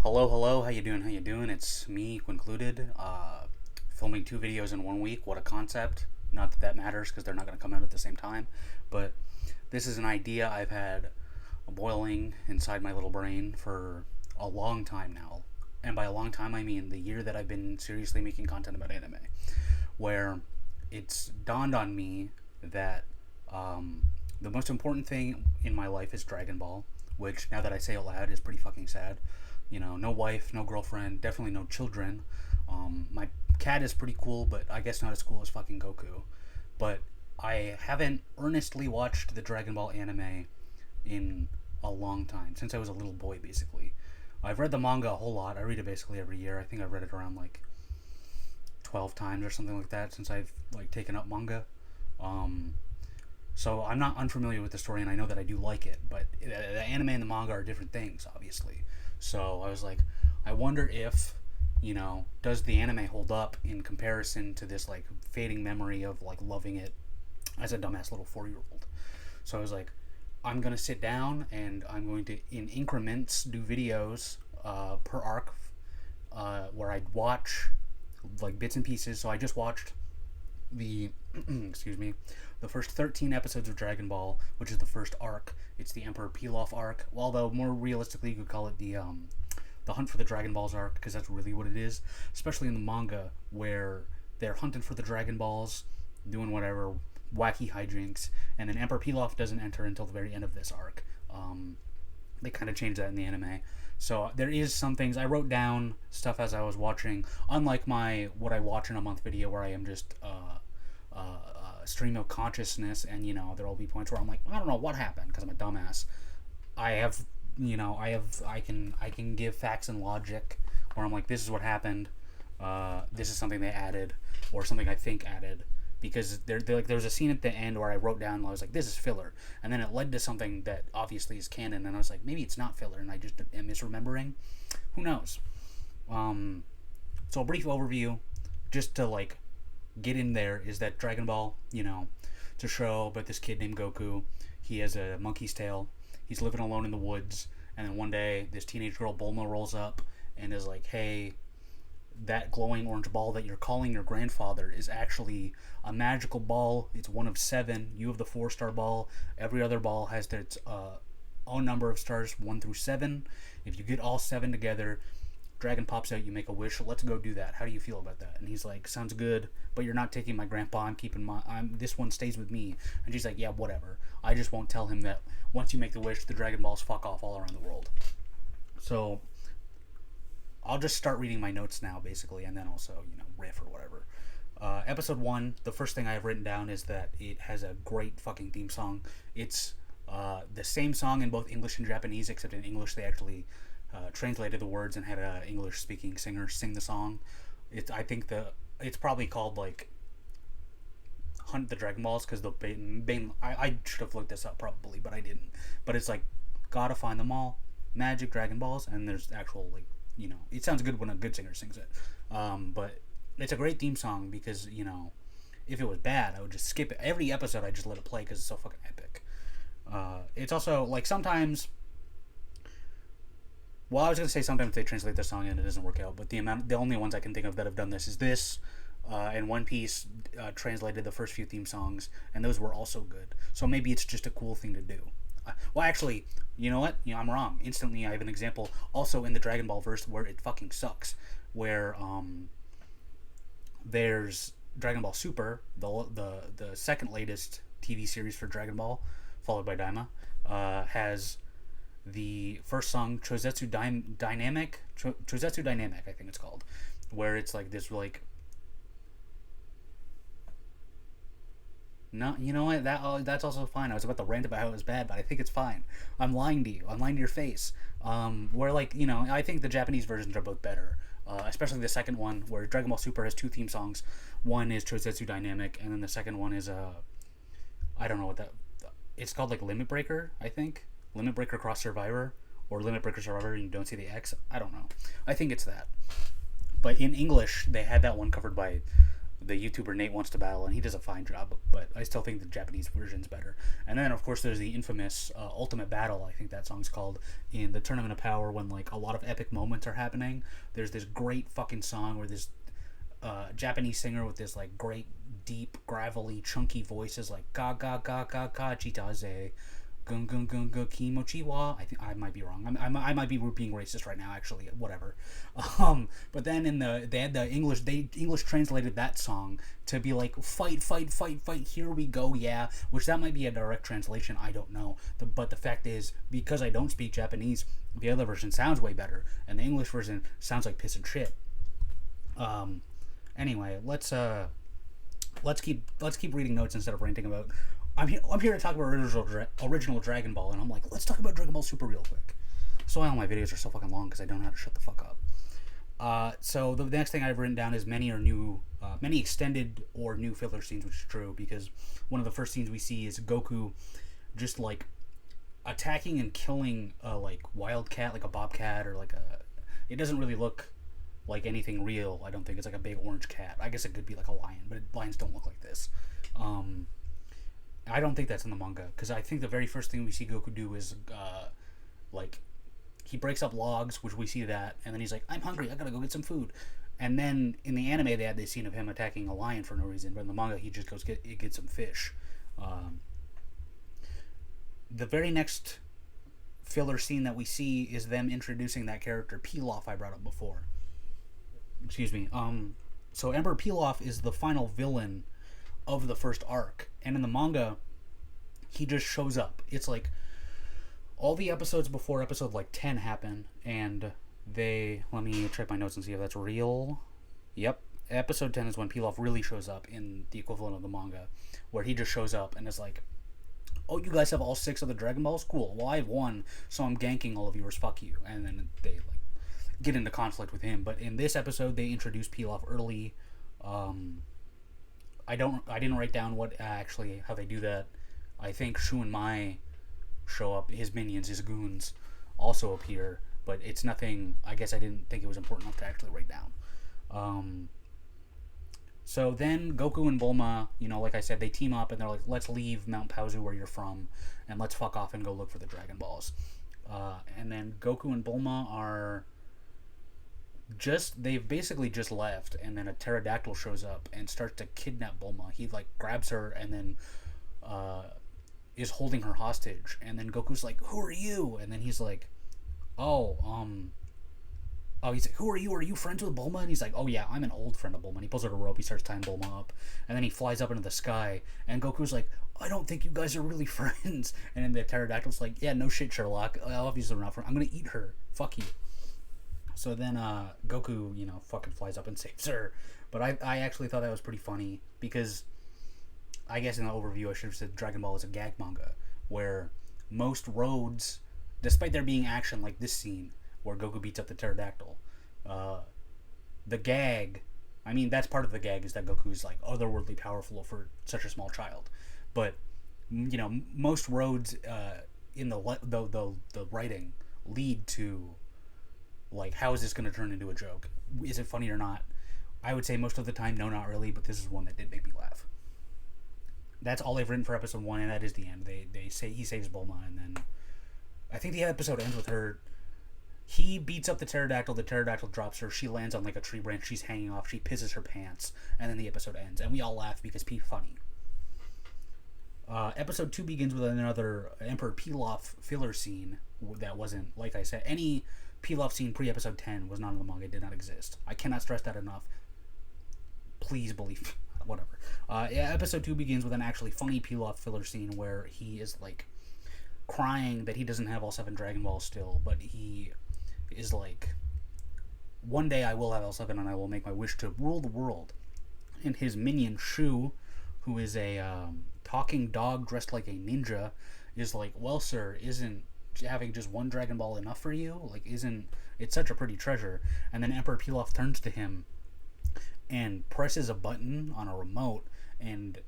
Hello, how you doing? It's me, Concluded, filming two videos in 1 week. What a concept. Not that that matters, because they're not going to come out at the same time. But this is an idea I've had boiling inside my little brain for a long time now. And by a long time, I mean the year that I've been seriously making content about anime. Where it's dawned on me that the most important thing in my life is Dragon Ball, which, now that I say it loud, is pretty fucking sad. No wife, no girlfriend, definitely no children. My cat is pretty cool, but I guess not as cool as fucking Goku. But I haven't earnestly watched the Dragon Ball anime in a long time, since I was a little boy, basically. I've read the manga a whole lot. I read it basically every year. I think I've read it around like 12 times or something like that since I've like taken up manga. Um, so I'm not unfamiliar with the story, and I know that I do like it. But the anime and the manga are different things, obviously. So I was like, I wonder if, does the anime hold up in comparison to this like fading memory of like loving it as a dumbass little 4 year old. So I was like, I'm gonna sit down and I'm going to in increments do videos per arc, where I'd watch like bits and pieces. So I just watched the excuse me, the first 13 episodes of Dragon Ball, which is the first arc. It's the Emperor Pilaf arc. Well, although more realistically, you could call it the Hunt for the Dragon Balls arc, because that's really what it is. Especially in the manga, where they're hunting for the Dragon Balls, doing whatever wacky hijinks, and then Emperor Pilaf doesn't enter until the very end of this arc. They kind of changed that in the anime. So there is some things I wrote down stuff as I was watching. Unlike my what I watch in a month video, where I am just stream of consciousness, and there will be points where I'm like, I don't know what happened, because I'm a dumbass. I have, I can give facts and logic, where I'm like, this is what happened. This is something they added, or something I think added. Because there was a scene at the end where I wrote down, I was like, this is filler, and then it led to something that obviously is canon, and I was like, maybe it's not filler, and I just am misremembering. Who knows? So a brief overview, just to like get in there, is that Dragon Ball, it's a show about this kid named Goku. He has a monkey's tail. He's living alone in the woods, and then one day this teenage girl Bulma rolls up and is like, hey, that glowing orange ball that you're calling your grandfather is actually a magical ball. It's one of 7. You have the 4-star ball. Every other ball has its own number of stars, 1 through 7. If you get all 7 together, dragon pops out, you make a wish. Let's go do that. How do you feel about that? And he's like, sounds good, but you're not taking my grandpa. I'm keeping this one stays with me. And she's like, yeah, whatever. I just won't tell him that once you make the wish, the Dragon Balls fuck off all around the world. So I'll just start reading my notes now, basically, and then also, riff or whatever. Episode 1, the first thing I have written down is that it has a great fucking theme song. It's the same song in both English and Japanese, except in English they actually translated the words and had an English-speaking singer sing the song. I think it's probably called, like, Hunt the Dragon Balls, because I should have looked this up probably, but I didn't. But it's like, gotta find them all, magic Dragon Balls, and there's actual, like, it sounds good when a good singer sings it. But it's a great theme song because, if it was bad, I would just skip it. Every episode, I just let it play because it's so fucking epic. It's also, like, sometimes, well, I was going to say sometimes they translate the song and it doesn't work out, but the only ones I can think of that have done this is this, and One Piece translated the first few theme songs, and those were also good. So maybe it's just a cool thing to do. Well, actually, you know what? I'm wrong. Instantly, I have an example also in the Dragon Ball verse where it fucking sucks. Where there's Dragon Ball Super, the second latest TV series for Dragon Ball, followed by Daima, has the first song Chozetsu Dynamic, I think it's called, where it's like this like. No, you know what? That's also fine. I was about to rant about how it was bad, but I think it's fine. I'm lying to you. I'm lying to your face. Where, like, I think the Japanese versions are both better. Especially the second one, where Dragon Ball Super has 2 theme songs. One is Chosetsu Dynamic, and then the second one is I don't know what that. It's called like Limit Breaker, I think. Limit Breaker Cross Survivor, or Limit Breaker Survivor, and you don't see the X. I don't know. I think it's that. But in English, they had that one covered by the YouTuber Nate Wants to Battle, and he does a fine job, but I still think the Japanese version's better. And then, of course, there's the infamous Ultimate Battle, I think that song's called, in the Tournament of Power, when, like, a lot of epic moments are happening. There's this great fucking song where this Japanese singer with this, like, great, deep, gravelly, chunky voice is like, ga ga ga ga ga chitaze, gun gun gun gun kimochi wa. I think I might be wrong. I might be being racist right now. Actually, whatever. But then they had the English. They English translated that song to be like fight fight fight fight. Here we go, yeah. Which that might be a direct translation. I don't know. But the fact is, because I don't speak Japanese, the other version sounds way better, and the English version sounds like piss and shit. Anyway, let's keep reading notes instead of ranting about. I'm here to talk about original Dragon Ball, and I'm like, let's talk about Dragon Ball Super real quick. So why all my videos are so fucking long, because I don't know how to shut the fuck up. So the next thing I've written down is many extended or new filler scenes, which is true, because one of the first scenes we see is Goku just like attacking and killing a like wildcat, like a bobcat, or like a. It doesn't really look like anything real. I don't think it's like a big orange cat. I guess it could be like a lion, but lions don't look like this. I don't think that's in the manga, because I think the very first thing we see Goku do is like he breaks up logs, which we see that, and then he's like, I'm hungry, I gotta go get some food. And then in the anime they had this scene of him attacking a lion for no reason, but in the manga he just goes get some fish. The very next filler scene that we see is them introducing that character Pilaf I brought up before. Excuse me. So Emperor Pilaf is the final villain of the first arc, and in the manga he just shows up. It's like all the episodes before episode like 10 happen, and let me check my notes and see if that's real. Yep, episode 10 is when Pilaf really shows up in the equivalent of the manga, where he just shows up and is like, oh, you guys have all 6 of the Dragon Balls? Cool. Well, I have 1, so I'm ganking all of yours. Fuck you. And then they like get into conflict with him. But in this episode, they introduce Pilaf early. I didn't write down how they do that. I think Shu and Mai show up. His minions, his goons, also appear. But it's nothing. I guess I didn't think it was important enough to actually write down. So then Goku and Bulma, like I said, they team up and they're like, let's leave Mount Paozu where you're from, and let's fuck off and go look for the Dragon Balls. And then Goku and Bulma are they've basically just left, and then a pterodactyl shows up and starts to kidnap Bulma. He like grabs her and then is holding her hostage, and then Goku's like, who are you? And then he's like, he's like, who are you? Are you friends with Bulma? And he's like, oh yeah, I'm an old friend of Bulma. And he pulls out a rope, he starts tying Bulma up, and then he flies up into the sky, and Goku's like, I don't think you guys are really friends. And then the pterodactyl's like, yeah, no shit, Sherlock, obviously we're not friends. I'm gonna eat her, fuck you. So then Goku, fucking flies up and saves her. But I actually thought that was pretty funny, because I guess in the overview I should have said Dragon Ball is a gag manga, where most roads, despite there being action like this scene where Goku beats up the pterodactyl, the gag, I mean, that's part of the gag, is that Goku is like otherworldly powerful for such a small child. But most roads in the writing lead to, like, how is this going to turn into a joke? Is it funny or not? I would say most of the time, no, not really, but this is one that did make me laugh. That's all I've written for episode 1, and that is the end. They say he saves Bulma, and then I think the episode ends with her. He beats up the pterodactyl drops her, she lands on like a tree branch, she's hanging off, she pisses her pants, and then the episode ends, and we all laugh because funny. Episode 2 begins with another Emperor Pilaf filler scene that wasn't, like I said, any Pilaf scene pre-episode 10 was not in the manga, it did not exist. I cannot stress that enough. Please believe. Whatever. Episode 2 begins with an actually funny Pilaf filler scene where he is like crying that he doesn't have all 7 Dragon Balls still, but he is like, one day I will have all 7 and I will make my wish to rule the world. And his minion Shu, who is a talking dog dressed like a ninja, is like, well, sir, isn't having just 1 Dragon Ball enough for you? Like, isn't it such a pretty treasure? And then Emperor Pilaf turns to him and presses a button on a remote, and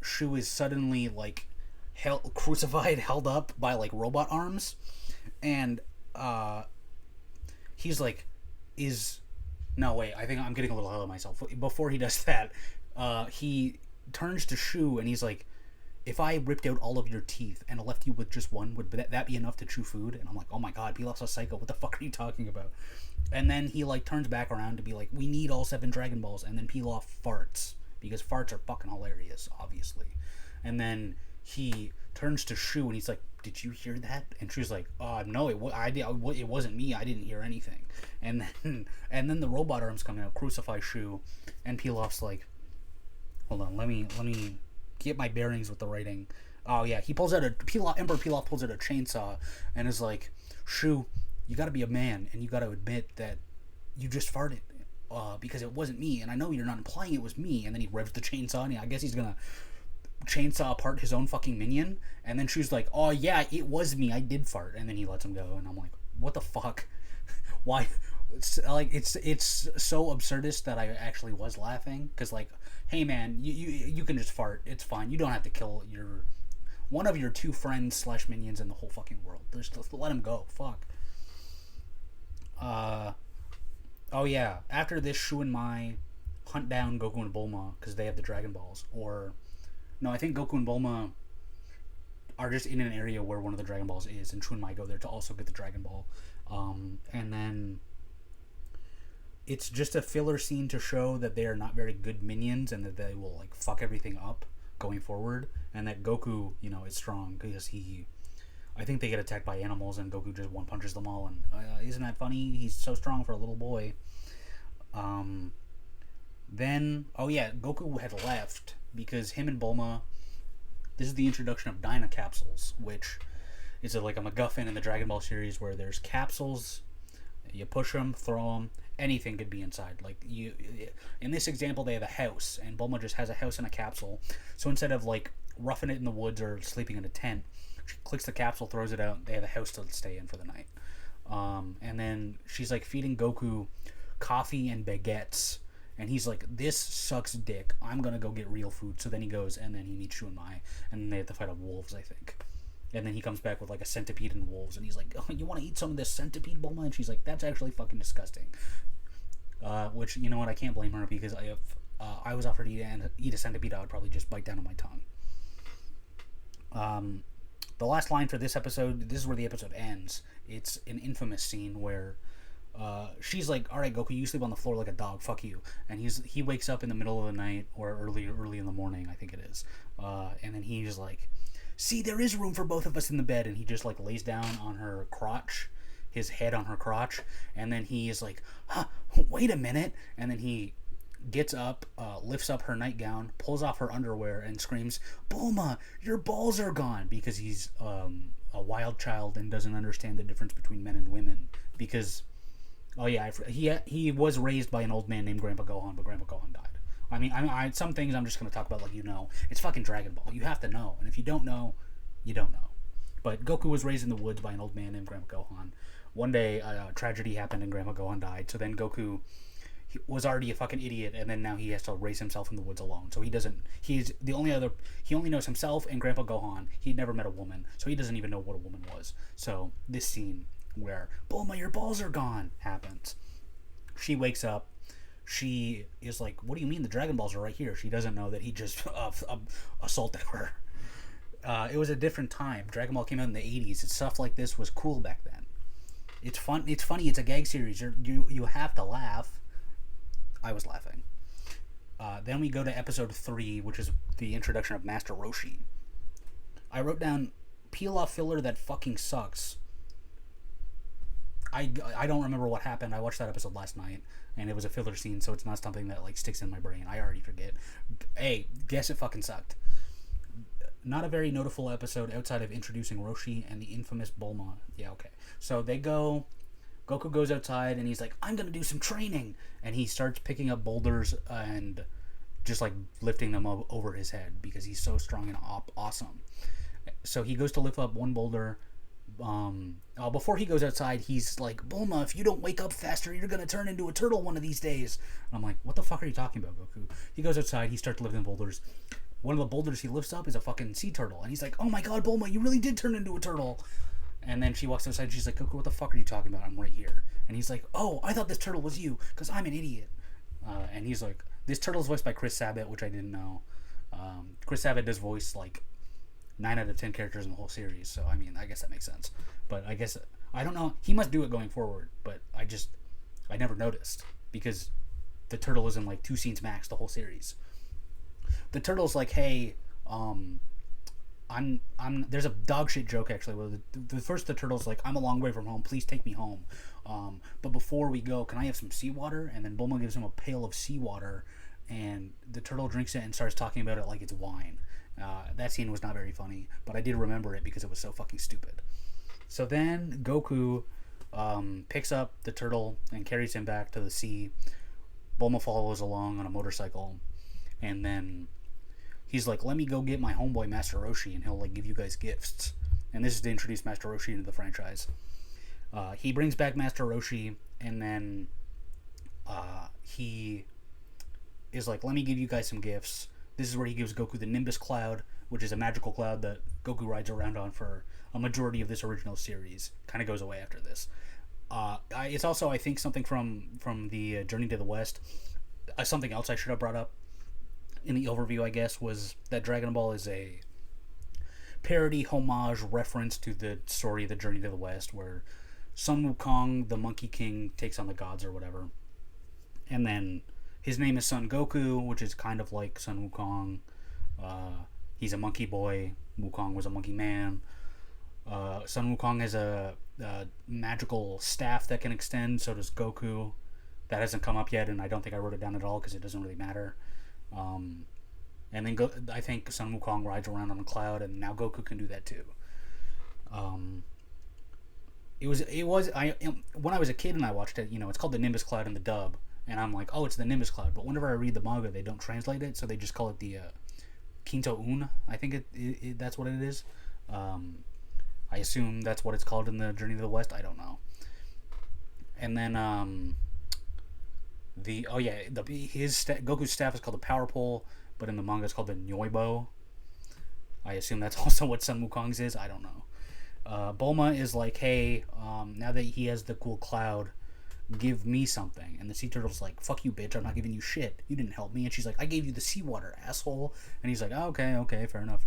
Shu is suddenly like crucified, held up by like robot arms, and he's like, is No, wait. I think I'm getting a little ahead of myself. Before he does that, he turns to Shu and he's like, "If I ripped out all of your teeth and left you with just one, would that be enough to chew food?" And I'm like, "Oh my god, Pilaf's a psycho. What the fuck are you talking about?" And then he like turns back around to be like, "We need all 7 Dragon Balls." And then Pilaf farts because farts are fucking hilarious, obviously. And then he turns to Shu and he's like, "Did you hear that?" And Shu's like, no, it wasn't me. I didn't hear anything." And then the robot arms come out, crucify Shu, and Pilaf's like, "Hold on, let me get my bearings with the writing." Oh yeah, he pulls out Emperor Pilaf pulls out a chainsaw and is like, "Shu, you got to be a man and you got to admit that you just farted." Because it wasn't me, and I know you're not implying it was me. And then he revs the chainsaw, and I guess he's gonna chainsaw apart his own fucking minion. And then Shu's like, "Oh yeah, it was me. I did fart." And then he lets him go, and I'm like, "What the fuck? Why?" It's so absurdist that I actually was laughing because like, hey man, you can just fart. It's fine. You don't have to kill one of your 2 friends slash minions in the whole fucking world. Just let him go. Fuck. Oh yeah. After this, Shu and Mai hunt down Goku and Bulma because they have the Dragon Balls. Or no, I think Goku and Bulma are just in an area where one of the Dragon Balls is, and Shu and Mai go there to also get the Dragon Ball. And then it's just a filler scene to show that they are not very good minions and that they will like fuck everything up going forward, and that Goku, is strong because I think they get attacked by animals and Goku just one punches them all, and isn't that funny? He's so strong for a little boy. Then, oh yeah, Goku had left because him and Bulma, this is the introduction of Dyna capsules, which is like a MacGuffin in the Dragon Ball series where there's capsules, you push them, throw them, anything could be inside. Like in this example, they have a house, and Bulma just has a house in a capsule. So instead of like roughing it in the woods or sleeping in a tent, she clicks the capsule, throws it out. They have a house to stay in for the night. And then she's like feeding Goku coffee and baguettes, and he's like, "This sucks dick. I'm gonna go get real food." So then he goes, and then he meets Shu and Mai, and then they have to fight off wolves, I think. And then he comes back with like a centipede and wolves, and he's like, "Oh, you want to eat some of this centipede, Bulma?" And she's like, "That's actually fucking disgusting." Which, you know what, I can't blame her because if I was offered to eat a centipede, I would probably just bite down on my tongue. The last line for this episode, this is where the episode ends. It's an infamous scene where she's like, "All right, Goku, you sleep on the floor like a dog. Fuck you." And he wakes up in the middle of the night or early in the morning, I think it is. And then he's like, "See, there is room for both of us in the bed." And he just like lays down on her crotch, his head on her crotch, and then he is like, "Wait a minute." And then he gets up, lifts up her nightgown, pulls off her underwear, and screams, "Bulma, your balls are gone," because he's a wild child and doesn't understand the difference between men and women. Because, oh yeah, he was raised by an old man named Grandpa Gohan, but Grandpa Gohan died. I mean, some things I'm just going to talk about like It's fucking Dragon Ball. You have to know. And if you don't know, you don't know. But Goku was raised in the woods by an old man named Grandpa Gohan. One day, a tragedy happened and Grandpa Gohan died. So then Goku was already a fucking idiot, and then now he has to raise himself in the woods alone. So he only knows himself and Grandpa Gohan. He'd never met a woman, so he doesn't even know what a woman was. So this scene where, "Bulma, your balls are gone," happens. She wakes up. She is like, "What do you mean? The Dragon Balls are right here." She doesn't know that he just assaulted her. It was a different time. Dragon Ball came out in the 80s. And stuff like this was cool back then. It's fun. It's funny. It's a gag series. You have to laugh. I was laughing. Then we go to episode 3, which is the introduction of Master Roshi. I wrote down, "Pilaf filler that fucking sucks." I don't remember what happened. I watched that episode last night, and it was a filler scene, so it's not something that like sticks in my brain. I already forget. Hey, guess it fucking sucked. Not a very notable episode outside of introducing Roshi and the infamous Bulma. Yeah, okay. So Goku goes outside, and he's like, "I'm gonna do some training," and he starts picking up boulders and just like lifting them up over his head because he's so strong and awesome. So he goes to lift up one boulder. Before he goes outside, he's like, "Bulma, if you don't wake up faster, you're gonna turn into a turtle one of these days." And I'm like, "What the fuck are you talking about, Goku?" He goes outside, he starts lifting boulders. One of the boulders he lifts up is a fucking sea turtle, and he's like, "Oh my god, Bulma, you really did turn into a turtle." And then she walks outside and she's like, Goku, what the fuck are you talking about? I'm right here. And he's like, oh, I thought this turtle was you because I'm an idiot. And he's like, this turtle is voiced by Chris Sabat, which I didn't know. Chris Sabat does voice like 9 out of 10 characters in the whole series. So, I mean, I guess that makes sense. But I guess, I don't know. He must do it going forward. But I never noticed because the turtle is in like 2 scenes max the whole series. The turtle's like, hey, there's a dog shit joke actually where the turtle's like, I'm a long way from home, please take me home, but before we go, can I have some seawater? And then Bulma gives him a pail of seawater, and the turtle drinks it and starts talking about it like it's wine. That scene was not very funny, but I did remember it because it was so fucking stupid. So then Goku picks up the turtle and carries him back to the sea. Bulma follows along on a motorcycle, and then he's like, let me go get my homeboy Master Roshi, and he'll like give you guys gifts. And this is to introduce Master Roshi into the franchise. He brings back Master Roshi, and then he is like, let me give you guys some gifts. This is where he gives Goku the Nimbus Cloud, which is a magical cloud that Goku rides around on for a majority of this original series. Kind of goes away after this. It's also, I think, something from the Journey to the West. Something else I should have brought up in the overview, I guess, was that Dragon Ball is a parody, homage, reference to the story of the Journey to the West, where Sun Wukong, the Monkey King, takes on the gods or whatever. And then his name is Son Goku, which is kind of like Sun Wukong. He's a monkey boy. Wukong was a monkey man. Sun Wukong has a magical staff that can extend, so does Goku. That hasn't come up yet, and I don't think I wrote it down at all because it doesn't really matter. And then I think Sun Wukong rides around on a cloud, and now Goku can do that too. When I was a kid and I watched it, it's called the Nimbus Cloud in the dub, and I'm like, oh, it's the Nimbus Cloud. But whenever I read the manga, they don't translate it, so they just call it the Quinto Un. I think that's what it is. I assume that's what it's called in the Journey to the West. I don't know. And then Goku's staff is called the Power Pole, but in the manga it's called the Nyoibo. I assume that's also what Sun Wukong's is. I don't know. Bulma is like, hey, now that he has the cool cloud, give me something. And the sea turtle's like, fuck you, bitch, I'm not giving you shit. You didn't help me. And she's like, I gave you the seawater, asshole. And he's like, oh, okay, fair enough.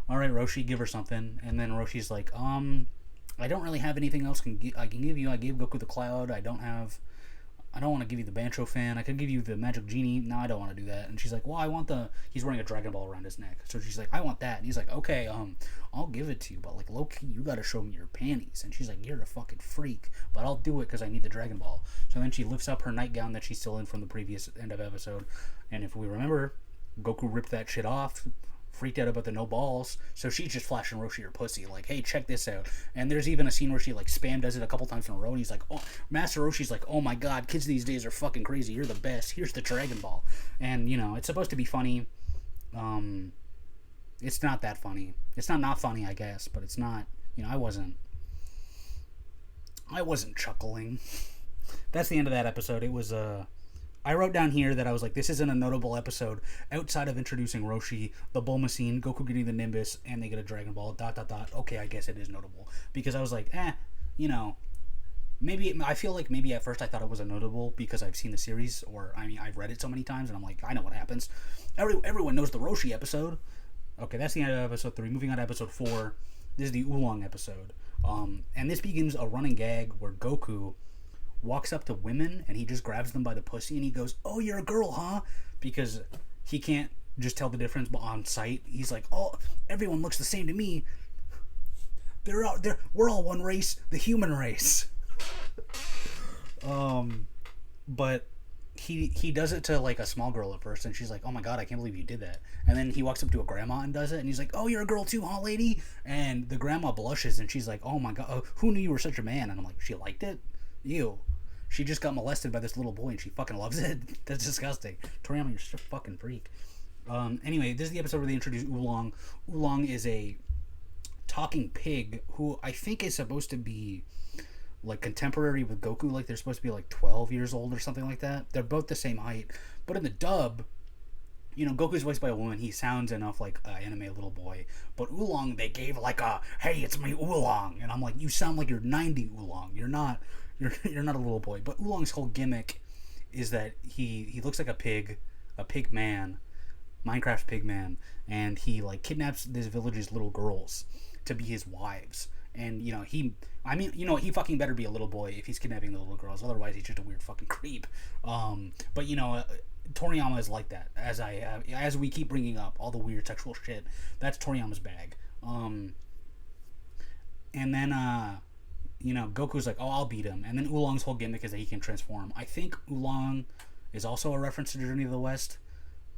All right, Roshi, give her something. And then Roshi's like, I don't really have anything else I can give you. I gave Goku the cloud. I don't want to give you the Bancho fan. I could give you the magic genie. No, I don't want to do that. And she's like, well, he's wearing a Dragon Ball around his neck. So she's like, I want that. And he's like, okay, I'll give it to you, but like, low key, you gotta show me your panties. And she's like, you're a fucking freak, but I'll do it because I need the Dragon Ball. So then she lifts up her nightgown that she's still in from the previous end of episode. And if we remember, Goku ripped that shit off, freaked out about the no balls, so she's just flashing Roshi her pussy like, hey, check this out. And there's even a scene where she like spam does it a couple times in a row, and he's like, oh, Master Roshi's like, oh my god, kids these days are fucking crazy, you're the best, here's the Dragon Ball. And it's supposed to be funny. It's not that funny. It's not funny, I guess, but it's not, I wasn't chuckling. That's the end of that episode. It was I wrote down here that I was like, this isn't a notable episode outside of introducing Roshi, the Bulma scene, Goku getting the Nimbus, and they get a Dragon Ball, ... Okay, I guess it is notable. Because I was like, maybe, I feel like maybe at first I thought it was a notable because I've seen the series, or, I've read it so many times, and I'm like, I know what happens. Everyone knows the Roshi episode. Okay, that's the end of episode 3. Moving on to episode 4. This is the Oolong episode. And this begins a running gag where Goku walks up to women and he just grabs them by the pussy and he goes, oh, you're a girl, huh? Because he can't just tell the difference on sight. He's like, oh, everyone looks the same to me. We're all one race, the human race. But he does it to like a small girl at first, and she's like, oh my god, I can't believe you did that. And then he walks up to a grandma and does it, and he's like, oh, you're a girl too, huh, lady? And the grandma blushes and she's like, oh my god, who knew you were such a man? And I'm like, she liked it? Ew. She just got molested by this little boy and she fucking loves it. That's disgusting. Toriyama, you're such a fucking freak. Anyway, this is the episode where they introduce Oolong. Oolong is a talking pig who I think is supposed to be like contemporary with Goku. Like they're supposed to be like 12 years old or something like that. They're both the same height. But in the dub, Goku's voiced by a woman. He sounds enough like an anime little boy. But Oolong, they gave like a, hey, it's me Oolong, and I'm like, you sound like you're 90 Oolong. You're not. You're not a little boy. But Oolong's whole gimmick is that he looks like a pig man, Minecraft pig man, and he like kidnaps this village's little girls to be his wives. And he fucking better be a little boy if he's kidnapping the little girls. Otherwise, he's just a weird fucking creep. But Toriyama is like that. As we keep bringing up all the weird sexual shit, that's Toriyama's bag. And then Goku's like, oh, I'll beat him. And then Oolong's whole gimmick is that he can transform. I think Oolong is also a reference to Journey to the West.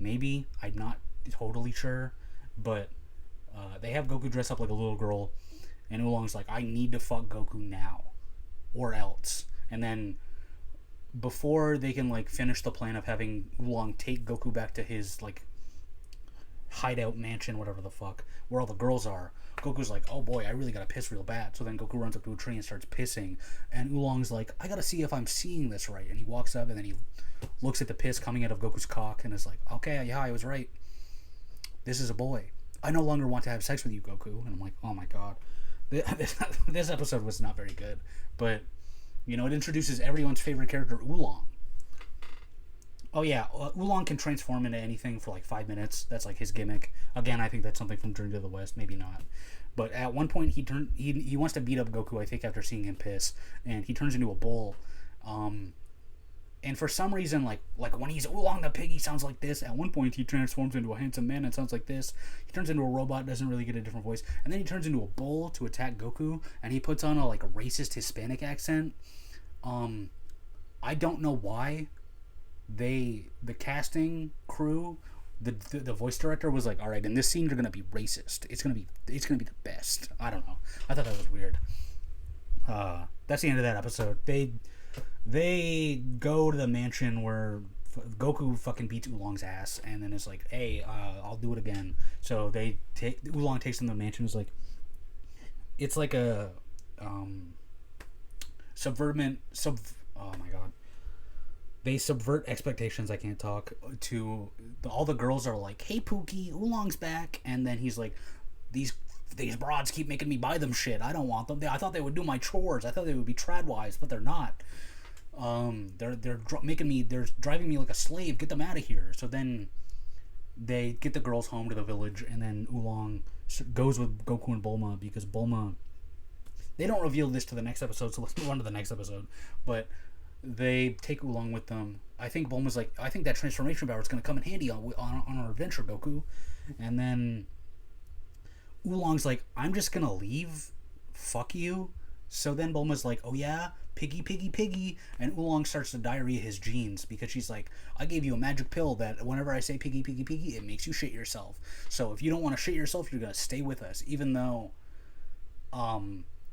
Maybe. I'm not totally sure. But they have Goku dress up like a little girl. And Oolong's like, I need to fuck Goku now. Or else. And then before they can like finish the plan of having Oolong take Goku back to his like hideout mansion, whatever the fuck, where all the girls are, Goku's like, oh boy, I really gotta piss real bad. So then Goku runs up to a tree and starts pissing, and Oolong's like, I gotta see if I'm seeing this right. And he walks up and then he looks at the piss coming out of Goku's cock and is like, okay, yeah, I was right. This is a boy. I no longer want to have sex with you, Goku. And I'm like, oh my god. This episode was not very good, but it introduces everyone's favorite character, Oolong. Oh yeah, Oolong can transform into anything for like 5 minutes. That's like his gimmick. Again, I think that's something from Journey to the West. Maybe not. But at one point, he wants to beat up Goku, I think, after seeing him piss, and he turns into a bull. And for some reason, like when he's Oolong the pig, he sounds like this. At one point, he transforms into a handsome man and sounds like this. He turns into a robot, doesn't really get a different voice, and then he turns into a bull to attack Goku, and he puts on a racist Hispanic accent. I don't know why the casting crew, the voice director was like, all right, in this scene you're gonna be racist. It's gonna be the best. I don't know. I thought that was weird. That's the end of that episode. They go to the mansion where Goku fucking beats Oolong's ass, and then it's like, hey, I'll do it again. So Oolong takes them to the mansion. It's like a oh my god. They subvert expectations. I can't talk. All the girls are like, hey Pookie, Oolong's back, and then he's like, these broads keep making me buy them shit. I don't want them. I thought they would do my chores. I thought they would be tradwives, but they're not. They're driving me like a slave. Get them out of here. So then they get the girls home to the village, and then Oolong goes with Goku and Bulma because Bulma. They don't reveal this to the next episode, so let's move on to the next episode. But they take Oolong with them. I think Bulma's like, I think that transformation power is going to come in handy on our adventure, Goku. And then Oolong's like, I'm just going to leave. Fuck you. So then Bulma's like, oh yeah, piggy, piggy, piggy. And Oolong starts to diarrhea his genes because she's like, I gave you a magic pill that whenever I say piggy, piggy, piggy, it makes you shit yourself. So if you don't want to shit yourself, you're going to stay with us. Even though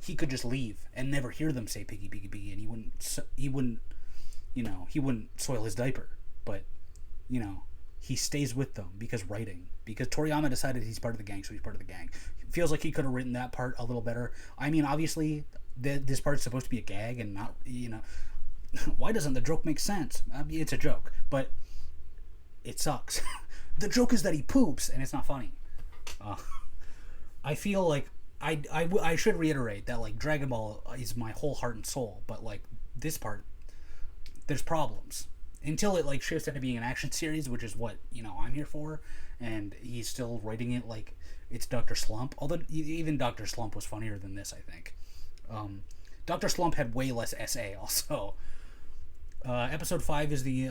he could just leave and never hear them say piggy, piggy, piggy, and he wouldn't soil his diaper. But he stays with them because Toriyama decided he's part of the gang, so he's part of the gang. It feels like he could have written that part a little better. I mean, obviously this part's supposed to be a gag and not, why doesn't the joke make sense? I mean, it's a joke, but it sucks. The joke is that he poops and it's not funny. I feel like I should reiterate that Dragon Ball is my whole heart and soul, but this part, there's problems until it shifts into being an action series, which is what I'm here for, and he's still writing it like it's Dr. Slump. Although even Dr. Slump was funnier than this, I think. Dr. Slump had way less SA also. Episode 5 is the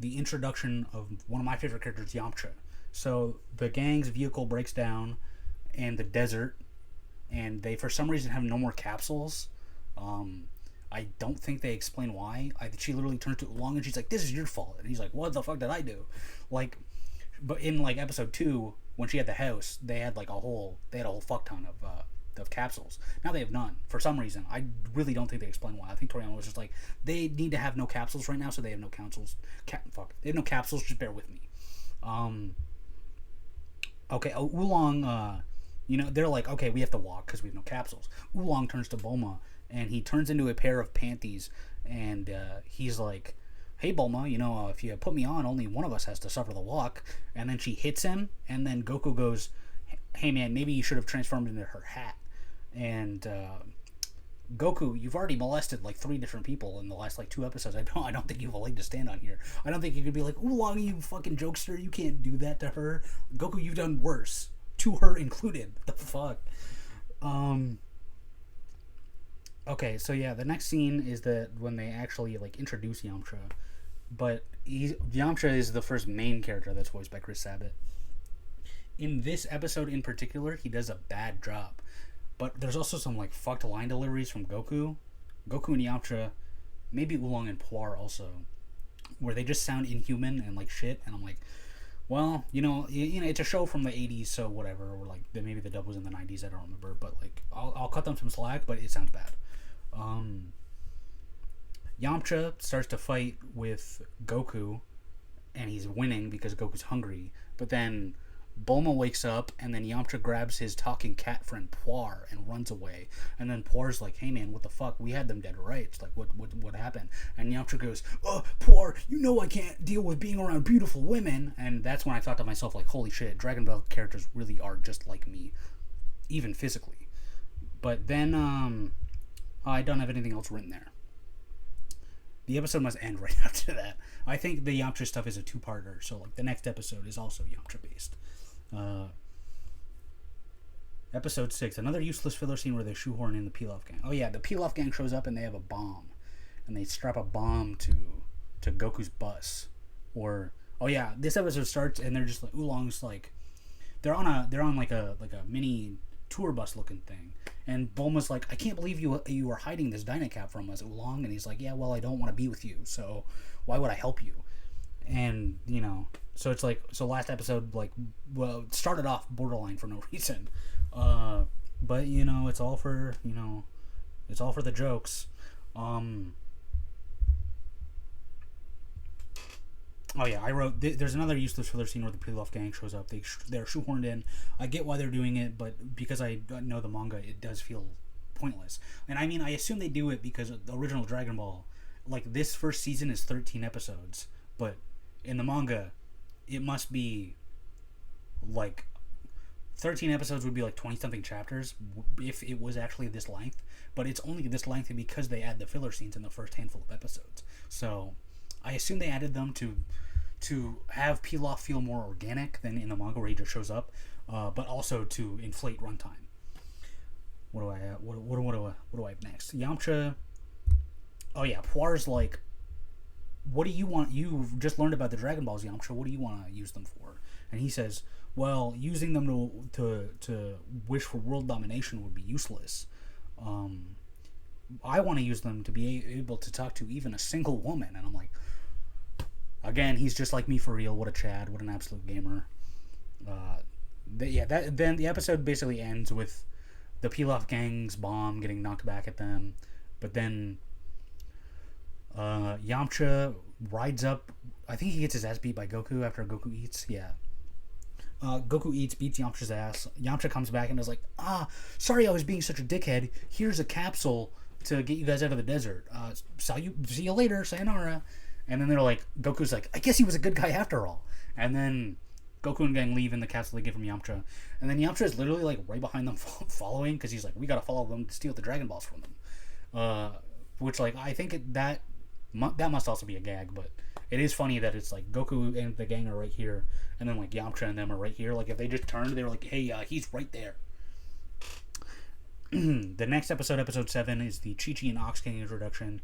introduction of one of my favorite characters, Yamcha. So the gang's vehicle breaks down in the desert, and they for some reason have no more capsules. I don't think they explain why. She literally turns to Oolong and she's like, this is your fault, and he's like, what the fuck did I do? But in episode 2, when she had the house, they had a whole fuck ton of capsules. Now they have none for some reason. I really don't think they explain why. I think Toriyama was just like, they need to have no capsules right now, so they have no capsules. They have no capsules. Just bear with me. Okay, Oolong, they're like, okay, we have to walk because we have no capsules. Oolong turns to Bulma, and he turns into a pair of panties, and he's like, hey Bulma, if you put me on, only one of us has to suffer the walk. And then she hits him, and then Goku goes, hey man, maybe you should have transformed into her hat. And Goku, you've already molested like 3 different people in the last like 2 episodes. I don't think you have a leg to stand on here. I don't think you could be like, Oolong, you fucking jokester, you can't do that to her. Goku, you've done worse, to her included. What the fuck? Okay, so yeah, the next scene is that when they actually like introduce Yamcha, but Yamcha is the first main character that's voiced by Chris Sabat. In this episode in particular, he does a bad job. But there's also some like fucked line deliveries from Goku and Yamcha, maybe Oolong and Puar also, where they just sound inhuman and like shit. And I'm like, well, it's a show from the 80s, so whatever. Or like maybe the dub was in the 90s, I don't remember. But like, I'll cut them some slack, but it sounds bad. Yamcha starts to fight with Goku, and he's winning because Goku's hungry. But then Bulma wakes up, and then Yamcha grabs his talking cat friend Puar and runs away. And then Puar's like, hey man, what the fuck? We had them dead rights. Like, what happened? And Yamcha goes, Puar, I can't deal with being around beautiful women. And that's when I thought to myself, like, holy shit, Dragon Ball characters really are just like me, even physically. But then, I don't have anything else written there. The episode must end right after that. I think the Yamcha stuff is a 2-parter, so like the next episode is also Yamcha based. Episode 6, another useless filler scene where they shoehorn in the Pilaf gang. Oh yeah, the Pilaf gang shows up and they have a bomb, and they strap a bomb to Goku's bus. Or this episode starts and they're just like Oolong's like they're on like a mini tour bus looking thing, and Bulma's like, I can't believe you are hiding this Dynacap from us, Oolong. And he's like, yeah, well, I don't want to be with you, so why would I help you? And so it's like, so last episode, like, well, it started off borderline for no reason, but it's all for the jokes. Oh yeah, I wrote. There's another useless filler scene where the Pilaf gang shows up. They're shoehorned in. I get why they're doing it, but because I know the manga, it does feel pointless. And I mean, I assume they do it because the original Dragon Ball, like this first season is 13 episodes, but in the manga, it must be like 13 episodes would be like 20 something chapters if it was actually this length. But it's only this length because they add the filler scenes in the first handful of episodes. So I assume they added them to have Pilaf feel more organic than in the manga where he just shows up, but also to inflate runtime. What do I have next? Yamcha. Oh yeah, Puar's like, what do you want? You've just learned about the Dragon Balls, Yamcha. What do you want to use them for? And he says, well, using them to wish for world domination would be useless. I want to use them to be able to talk to even a single woman. And I'm like, again, he's just like me for real. What a Chad. What an absolute gamer. Then the episode basically ends with the Pilaf gang's bomb getting knocked back at them. But then Yamcha rides up. I think he gets his ass beat by Goku after Goku eats. Yeah. Goku eats, beats Yamcha's ass. Yamcha comes back and is like, sorry I was being such a dickhead. Here's a capsule to get you guys out of the desert. See you later, sayonara. And then they're like, Goku's like, I guess he was a good guy after all. And then Goku and gang leave in the capsule they get from Yamcha. And then Yamcha is literally like right behind them following, because he's like, we gotta follow them to steal the Dragon Balls from them. Which, like, I think that must also be a gag, but it is funny that it's like Goku and the gang are right here, and then like Yamcha and them are right here. Like, if they just turned, they were like, hey, he's right there. The next episode, episode 7, is the Chi-Chi and Ox King introduction.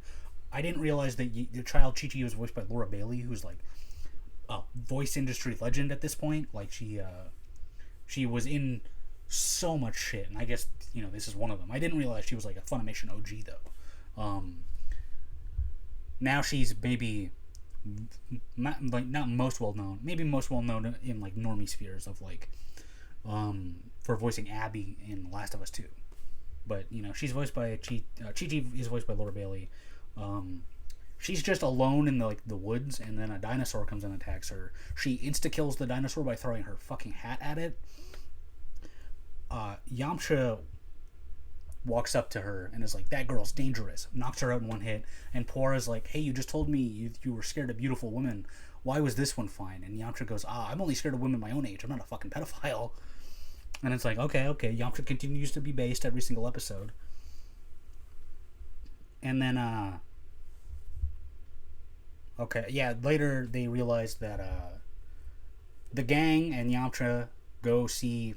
I didn't realize that the child Chi-Chi was voiced by Laura Bailey, who's like a voice industry legend at this point. Like, she was in so much shit, and I guess, this is one of them. I didn't realize she was like a Funimation OG though. Now she's maybe not most well known, maybe most well known in like normie spheres of like for voicing Abby in Last of Us 2. But she's voiced by Chi-Chi is voiced by Laura Bailey. She's just alone in the woods, and then a dinosaur comes and attacks her. She insta kills the dinosaur by throwing her fucking hat at it. Yamcha walks up to her and is like, that girl's dangerous, knocks her out in one hit. And Pora's like, hey, you just told me you were scared of beautiful women. Why was this one fine? And Yamcha goes, I'm only scared of women my own age. I'm not a fucking pedophile. And it's like, okay. Yamcha continues to be based every single episode. And then, later they realize that the gang and Yamcha go see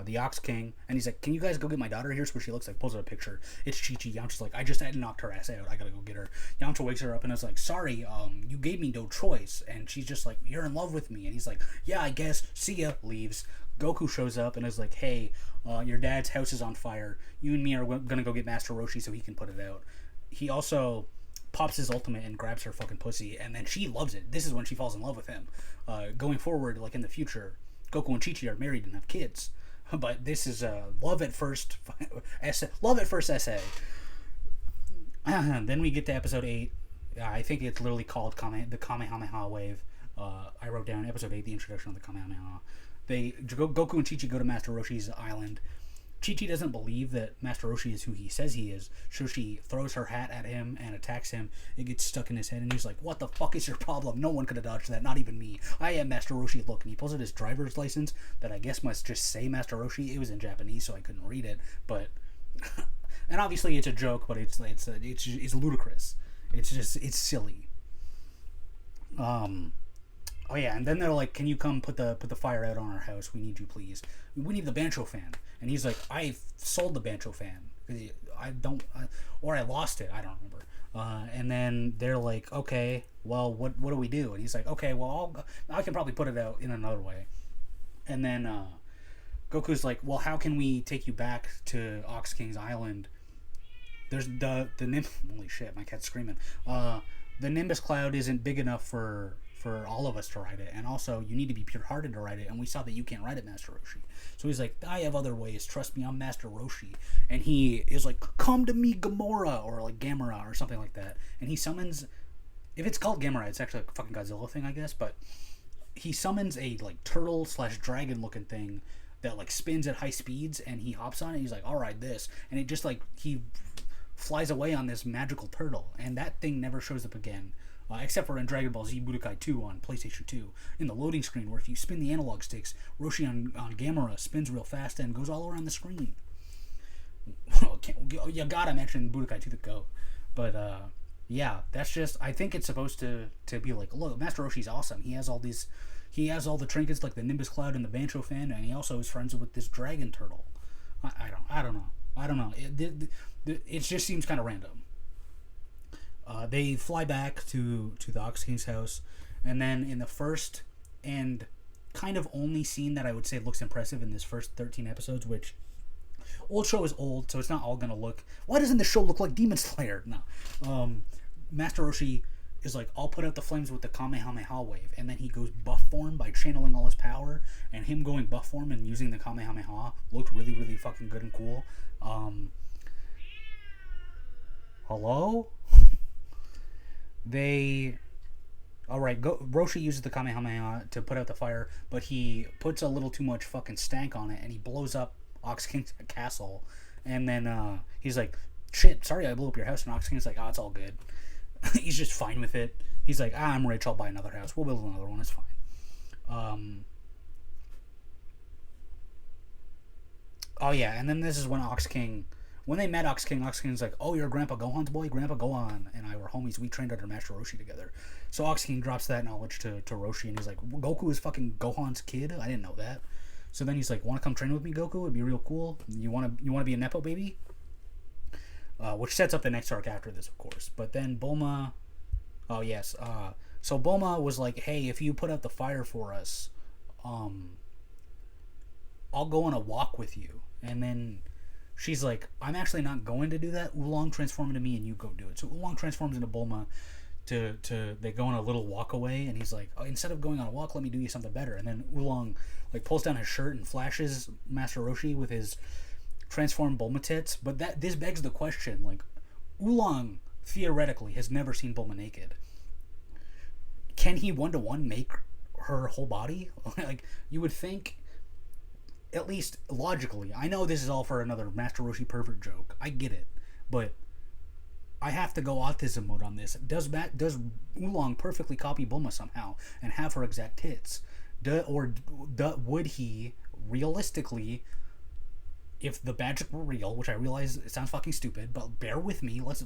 the Ox King, and he's like, can you guys go get my daughter? Here's what she looks like. Pulls out a picture. It's Chi-Chi. Yamcha's like, I just had knocked her ass out. I gotta go get her. Yamcha wakes her up and is like, sorry, you gave me no choice. And she's just like, you're in love with me. And he's like, yeah, I guess. See ya. Leaves. Goku shows up and is like, hey, your dad's house is on fire. You and me are gonna go get Master Roshi so he can put it out. He also pops his ultimate and grabs her fucking pussy, and then she loves it. This is when she falls in love with him. Going forward, like in the future, Goku and Chi-Chi are married and have kids. But this is love at first essay. Then we get to episode 8. I think it's literally called the Kamehameha Wave. I wrote down episode 8, the introduction of the Kamehameha. Goku and Chi-Chi go to Master Roshi's island. Chi-Chi doesn't believe that Master Roshi is who he says he is, so she throws her hat at him and attacks him. It gets stuck in his head, and he's like, what the fuck is your problem? No one could have dodged that, not even me. I am Master Roshi. Look, and he pulls out his driver's license that I guess must just say Master Roshi. It was in Japanese, so I couldn't read it, but... and obviously it's a joke, but it's ludicrous. It's silly. Oh yeah, and then they're like, can you come put the fire out on our house? We need you, please. We need the Bancho fan. And he's like, I sold the Bancho fan. Or I lost it. I don't remember. And then they're like, okay, well, what do we do? And he's like, okay, well, I can probably put it out in another way. And then Goku's like, well, how can we take you back to Ox King's island? There's the Nimbus. Holy shit, my cat's screaming. The Nimbus cloud isn't big enough for all of us to ride it, and also you need to be pure-hearted to ride it, and we saw that you can't ride it, Master Roshi. So he's like, I have other ways, trust me, I'm Master Roshi. And he is like, come to me, Gamora, or like Gamera, or something like that. And he summons, if it's called Gamera, it's actually a fucking Godzilla thing, I guess, but he summons a like turtle/dragon looking thing that like spins at high speeds, and he hops on it, and he's like, I'll ride this. And it just like, he flies away on this magical turtle, and that thing never shows up again. Except for in Dragon Ball Z Budokai 2 on PlayStation 2, in the loading screen, where if you spin the analog sticks, Roshi on Gamera spins real fast and goes all around the screen. You gotta mention Budokai 2 the Go. But, yeah, that's just, I think it's supposed to be like, look, Master Roshi's awesome. He has all the trinkets like the Nimbus Cloud and the Bancho fan, and he also is friends with this dragon turtle. I don't know. It just seems kind of random. They fly back to the Ox King's house, and then in the first and kind of only scene that I would say looks impressive in this first 13 episodes, which old show is old, so it's not all gonna look. Why doesn't the show look like Demon Slayer? No, Master Roshi is like, I'll put out the flames with the Kamehameha wave, and then he goes buff form by channeling all his power, and him going buff form and using the Kamehameha looked really, really fucking good and cool. Hello? Roshi uses the Kamehameha to put out the fire, but he puts a little too much fucking stank on it, and he blows up Ox King's castle. And then he's like, shit, sorry I blew up your house. And Ox King's like, it's all good. He's just fine with it. He's like, I'm rich, I'll buy another house. We'll build another one, it's fine. And then this is when when they met Ox King's like, oh, you're Grandpa Gohan's boy? Grandpa Gohan and I were homies. We trained under Master Roshi together. So Ox King drops that knowledge to Roshi, and he's like, Goku is fucking Gohan's kid? I didn't know that. So then he's like, want to come train with me, Goku? It'd be real cool. You want to be a Nepo baby? Which sets up the next arc after this, of course. But then Bulma... Oh, yes. So Bulma was like, hey, if you put out the fire for us, I'll go on a walk with you. And then... she's like, I'm actually not going to do that. Oolong transform into me and you go do it. So Oolong transforms into Bulma they go on a little walk away, and he's like, instead of going on a walk, let me do you something better. And then Oolong like pulls down his shirt and flashes Master Roshi with his transformed Bulma tits. But this begs the question, like, Oolong theoretically has never seen Bulma naked. Can he 1-to-1 make her whole body? Like, you would think at least logically, I know this is all for another Master Roshi pervert joke. I get it, but I have to go autism mode on this. Does Oolong perfectly copy Bulma somehow and have her exact tits? Would he realistically, if the magic were real, which I realize it sounds fucking stupid, but bear with me. Let's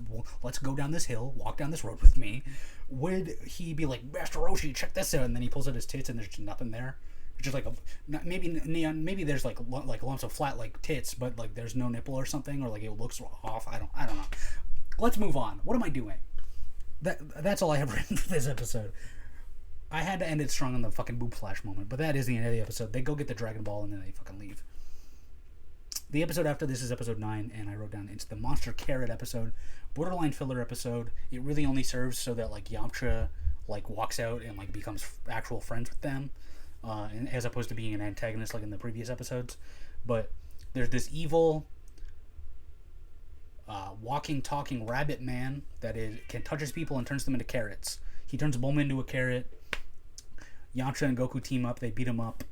go down this hill, walk down this road with me. Would he be like, Master Roshi, check this out, and then he pulls out his tits and there's just nothing there? Just like maybe there's like lumps of flat like tits, but like there's no nipple or something, or like it looks off. I don't know. Let's move on. What am I doing? That's all I have written for this episode. I had to end it strong on the fucking boob flash moment, but that is the end of the episode. They go get the Dragon Ball and then they fucking leave. The episode after this is episode 9, and I wrote down it's the Monster Carrot episode, borderline filler episode. It really only serves so that like Yamcha like walks out and like becomes actual friends with them, and as opposed to being an antagonist like in the previous episodes. But there's this evil walking, talking rabbit man that can touches people and turns them into carrots. He turns Bulma into a carrot. Yamcha and Goku team up. They beat him up.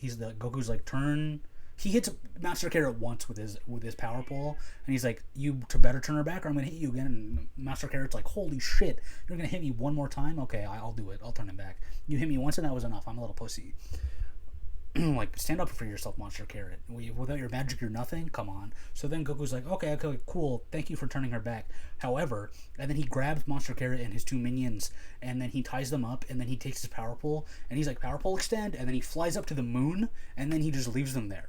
Goku's like turn. He hits Master Carrot once with his power pole, and he's like, "You better turn her back, or I'm gonna hit you again." And Master Carrot's like, "Holy shit! You're gonna hit me one more time? Okay, I'll do it. I'll turn him back. You hit me once, and that was enough. I'm a little pussy." Like, stand up for yourself, Monster Carrot. Without your magic, you're nothing. Come on. So then Goku's like, okay, cool. Thank you for turning her back. However, and then he grabs Monster Carrot and his 2 minions, and then he ties them up, and then he takes his power pole, and he's like, power pole extend, and then he flies up to the moon, and then he just leaves them there.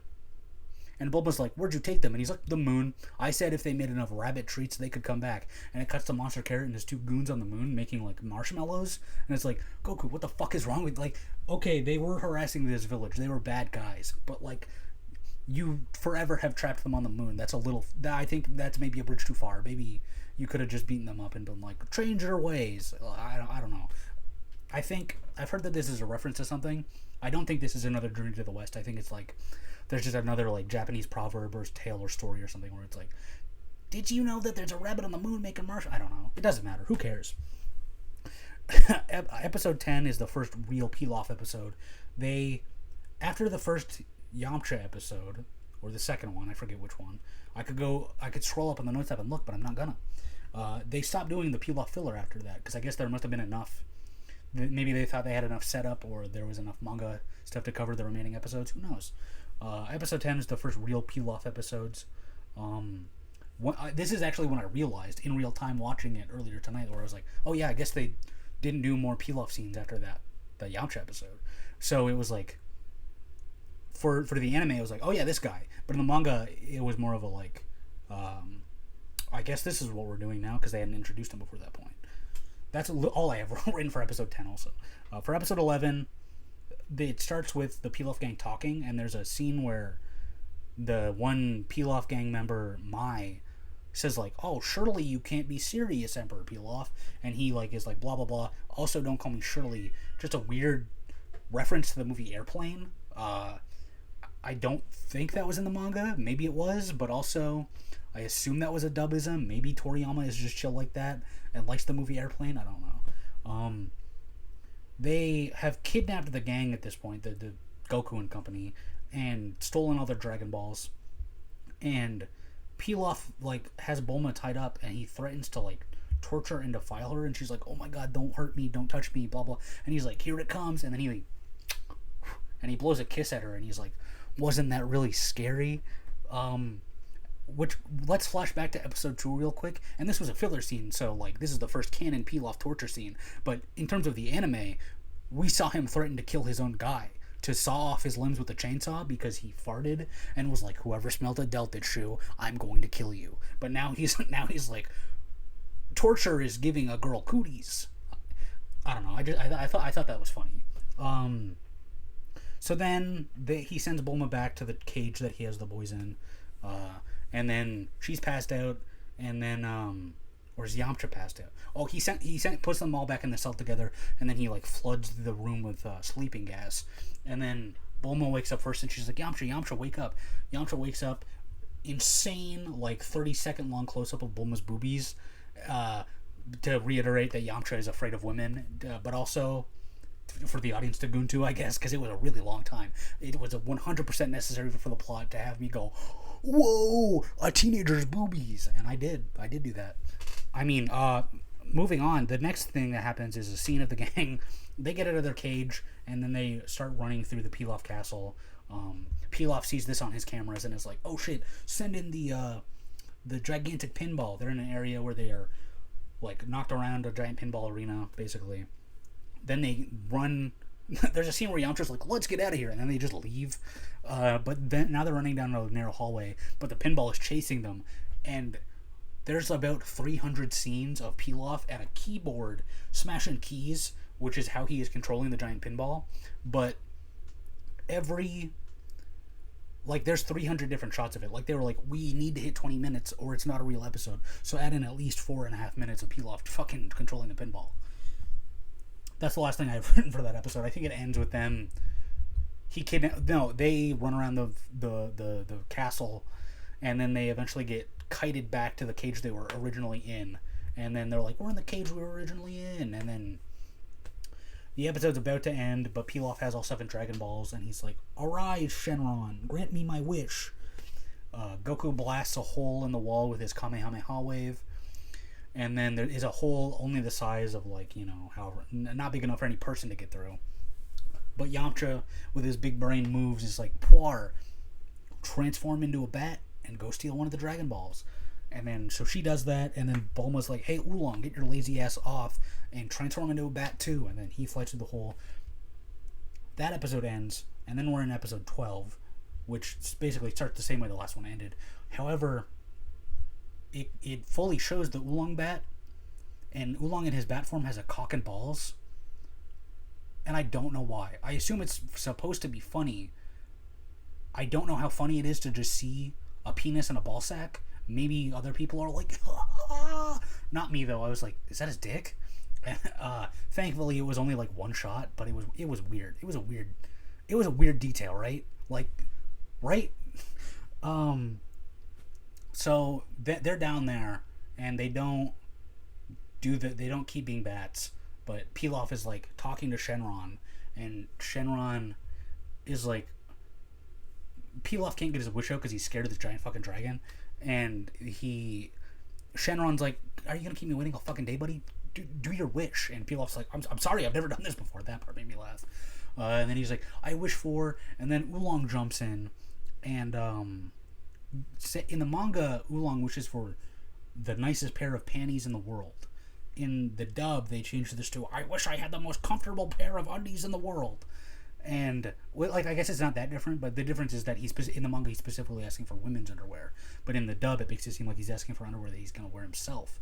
And Bulma's like, where'd you take them? And he's like, the moon. I said if they made enough rabbit treats, they could come back. And it cuts to Monster Carrot and his 2 goons on the moon making, like, marshmallows. And it's like, Goku, what the fuck is wrong with, like, okay, they were harassing this village. They were bad guys. But, like, you forever have trapped them on the moon. I think that's maybe a bridge too far. Maybe you could have just beaten them up and been like, change your ways. I don't know. I think, I've heard that this is a reference to something. I don't think this is another Journey to the West. I think it's like, there's just another like Japanese proverb or tale or story or something where it's like, did you know that there's a rabbit on the moon making marshmallows? I don't know. It doesn't matter. Who cares? Episode 10 is the first real Pilaf episode. After the first Yamcha episode, or the second one, I forget which one, I could scroll up on the notes app and look, but I'm not gonna. They stopped doing the Pilaf filler after that, because I guess there must have been enough. Maybe they thought they had enough setup, or there was enough manga stuff to cover the remaining episodes. Who knows? Episode 10 is the first real Pilaf episodes. This is actually when I realized in real time watching it earlier tonight, where I was like, oh yeah, I guess they didn't do more Pilaf scenes after the Yamcha episode. So it was like, for the anime, it was like, oh yeah, this guy. But in the manga, it was more of a like, I guess this is what we're doing now, because they hadn't introduced him before that point. That's all I have written for episode 10 also. For episode 11, it starts with the Pilaf gang talking, and there's a scene where the one Pilaf gang member, Mai, says like, oh, surely you can't be serious, Emperor Pilaf. And he like is like, blah, blah, blah. Also, don't call me Shirley. Just a weird reference to the movie Airplane. I don't think that was in the manga. Maybe it was, but also I assume that was a dubism. Maybe Toriyama is just chill like that and likes the movie Airplane. I don't know. They have kidnapped the gang at this point, the Goku and company, and stolen all their Dragon Balls. And Pilaf like has Bulma tied up, and he threatens to like torture and defile her. And she's like, "Oh my God, don't hurt me, don't touch me, blah blah." And he's like, "Here it comes." And then he blows a kiss at her, and he's like, "Wasn't that really scary?" Which, let's flash back to episode 2 real quick. And this was a filler scene, so like this is the first canon Pilaf torture scene. But in terms of the anime, we saw him threaten to kill his own guy, to saw off his limbs with a chainsaw because he farted and was like, "Whoever smelled a Delta shoe, I'm going to kill you." But now he's like, torture is giving a girl cooties. I don't know. I thought that was funny. So then he sends Bulma back to the cage that he has the boys in. And then she's passed out, and then or is Yamcha passed out? Oh, he puts them all back in the cell together, and then he like floods the room with sleeping gas, and then Bulma wakes up first, and she's like, Yamcha, wake up. Yamcha wakes up, insane like 30-second long close up of Bulma's boobies, to reiterate that Yamcha is afraid of women, but also for the audience to go into, I guess, because it was a really long time. It was a 100% necessary for the plot to have me go, whoa, a teenager's boobies. And I did do that. I mean, moving on, the next thing that happens is a scene of the gang. They get out of their cage, and then they start running through the Pilaf castle. Pilaf sees this on his cameras and is like, oh shit, send in the gigantic pinball. They're in an area where they are like knocked around a giant pinball arena, basically. Then they run. There's a scene where Yamcha's like, let's get out of here, and then they just leave. But then now they're running down a narrow hallway, but the pinball is chasing them, and there's about 300 scenes of Pilaf at a keyboard smashing keys, which is how he is controlling the giant pinball. But there's 300 different shots of it. Like, they were like, we need to hit 20 minutes or it's not a real episode. So add in at least 4.5 minutes of Pilaf fucking controlling the pinball. That's the last thing I've written for that episode. I think it ends with them. They run around the castle, and then they eventually get kited back to the cage they were originally in. And then they're like, we're in the cage we were originally in. And then the episode's about to end, but Pilaf has all 7 Dragon Balls, and he's like, arise, Shenron, grant me my wish. Goku blasts a hole in the wall with his Kamehameha wave. And then there is a hole only the size of, however, not big enough for any person to get through. But Yamcha, with his big brain moves, is like, Puar, transform into a bat and go steal one of the Dragon Balls. And then, so she does that, and then Bulma's like, hey, Oolong, get your lazy ass off and transform into a bat too. And then he flies through the hole. That episode ends, and then we're in episode 12, which basically starts the same way the last one ended. However, it fully shows the Oolong bat, and Oolong in his bat form has a cock and balls. And I don't know why. I assume it's supposed to be funny. I don't know how funny it is to just see a penis and a ball sack. Maybe other people are like, ah! Not me though. I was like, is that his dick? And, thankfully, it was only like one shot, but it was weird. It was a weird detail, right? Like, right? So they're down there, and they don't keep being bats. But Pilaf is like talking to Shenron, and Shenron is like, Pilaf can't get his wish out because he's scared of this giant fucking dragon. And Shenron's like, are you gonna keep me waiting all fucking day, buddy? Do your wish. And Pilaf's like, I'm sorry, I've never done this before. That part made me laugh. And then he's like, I wish for, and then Oolong jumps in, and in the manga, Oolong wishes for the nicest pair of panties in the world. In the dub, they changed this to, I wish I had the most comfortable pair of undies in the world. And, I guess it's not that different, but the difference is that in the manga, he's specifically asking for women's underwear. But in the dub, it makes it seem like he's asking for underwear that he's going to wear himself.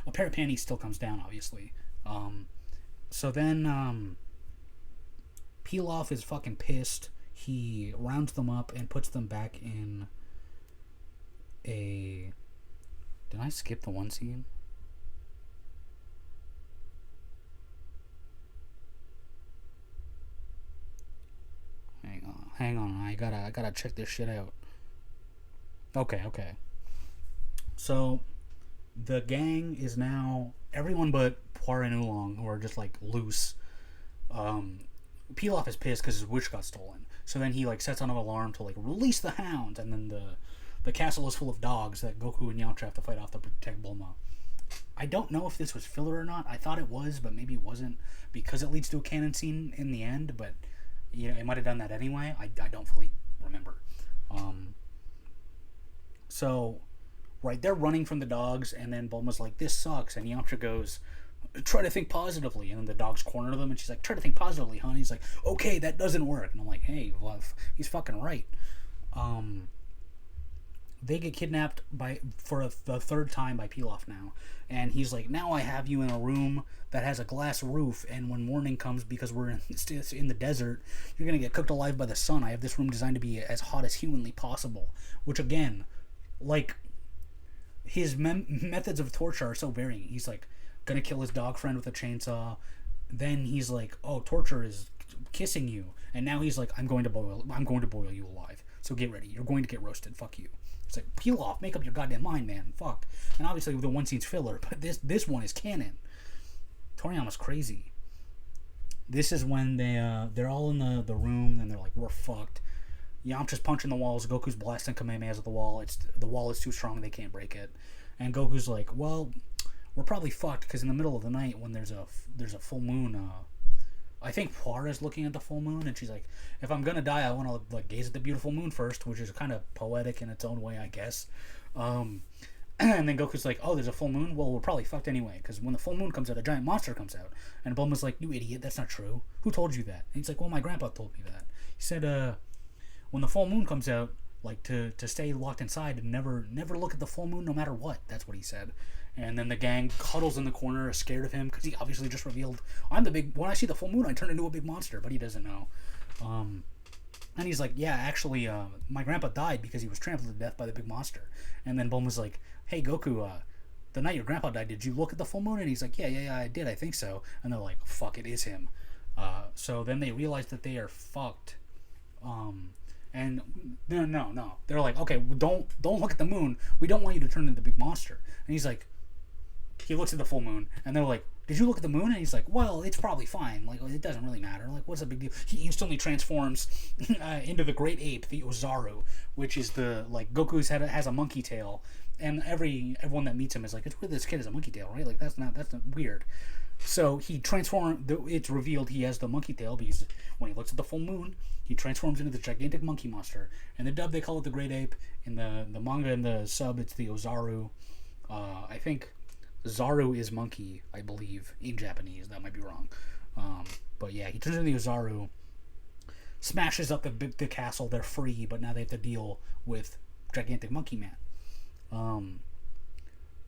A pair of panties still comes down, obviously. So then, Pilaf is fucking pissed. He rounds them up and puts them back in a... Did I skip the one scene? Hang on. I gotta check this shit out. Okay. So, the gang is now everyone but Puar and Oolong, who are just like loose. Pilaf is pissed because his wish got stolen. So then he sets on an alarm to release the hounds, and then the castle is full of dogs that Goku and Yamcha have to fight off to protect Bulma. I don't know if this was filler or not. I thought it was, but maybe it wasn't, because it leads to a canon scene in the end. But it might have done that anyway. I don't fully remember. So, right, they're running from the dogs, and then Bulma's like, this sucks, and Yamcha goes, try to think positively, and then the dogs corner them, and she's like, try to think positively, hon. He's like, okay, that doesn't work. And I'm like, hey, well, he's fucking right. They get kidnapped for the third time by Pilaf now, and he's like, now I have you in a room that has a glass roof, and when morning comes, because we're in the desert, you're gonna get cooked alive by the sun. I have this room designed to be as hot as humanly possible. Which, again, his methods of torture are so varying. He's gonna kill his dog friend with a chainsaw, then he's like, oh, torture is kissing you, and now he's like, I'm going to boil you alive, so get ready, you're going to get roasted, fuck you. It's like, peel off, make up your goddamn mind, man, fuck. And obviously the one scene's filler, but this one is canon. Toriyama's crazy. This is when they're all in the room and they're like, we're fucked. Yamcha's punching the walls. Goku's blasting Kamehamehas at the wall. The wall is too strong. They can't break it. And Goku's like, well, we're probably fucked because in the middle of the night when there's a full moon. I think Puar is looking at the full moon and she's like, if I'm gonna die, I want to like gaze at the beautiful moon first, which is kind of poetic in its own way, I guess. And then Goku's like, oh, there's a full moon? Well, we're probably fucked anyway, because when the full moon comes out, a giant monster comes out. And Bulma's like, you idiot, that's not true. Who told you that? And he's like, well, my grandpa told me that. He said, when the full moon comes out, like, to stay locked inside and never look at the full moon no matter what. That's what he said. And then the gang huddles in the corner, scared of him, because he obviously just revealed, when I see the full moon, I turn into a big monster, but he doesn't know. And he's like, yeah, actually, my grandpa died because he was trampled to death by the big monster. And then Bulma's like, hey, Goku, the night your grandpa died, did you look at the full moon? And he's like, yeah, I did, I think so. And they're like, fuck, it is him. So then they realize that they are fucked. And no. They're like, okay, don't look at the moon. We don't want you to turn into the big monster. And he's like, he looks at the full moon, and they're like, did you look at the moon? And he's like, well, it's probably fine. Like, it doesn't really matter. Like, what's the big deal? He instantly transforms into the great ape, the Ozaru, which is the, like, Goku's has a monkey tail, and everyone that meets him is like, it's weird this kid has a monkey tail, right? Like, that's not weird. So he transforms, it's revealed he has the monkey tail because when he looks at the full moon, he transforms into the gigantic monkey monster. In the dub, they call it the great ape. In the manga and the sub, it's the Ozaru. I think Zaru is monkey, I believe, in Japanese. That might be wrong. But yeah, he turns into the Ozaru, smashes up the castle. They're free, but now they have to deal with gigantic monkey man.